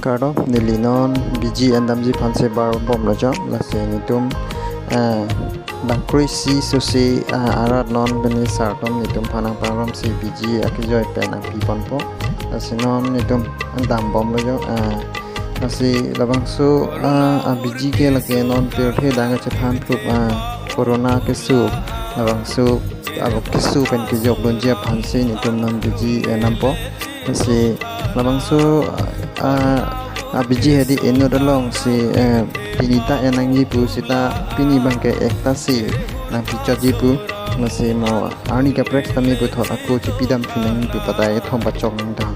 karo nilinon biji andam ji phanse bar bom lojo lase nitum bangkrui si susi arat non beni sartom nitum phanang pangrom si biji akijoi pen ang pi ponpo lase non nitum andam bom lojo lase labang su biji ke lake non pirthe danga chephan thup corona ke su labang su abo kisu pen ke jok donjia phanse nitum non biji nampo lase labang su biji hadi eno dolong si pinita enang jipu sita pini bangke ekta si nang pichot jipu masih mau ani kaprek kami bu thot aku cipidam chunang jipu patai thom bachok nang dang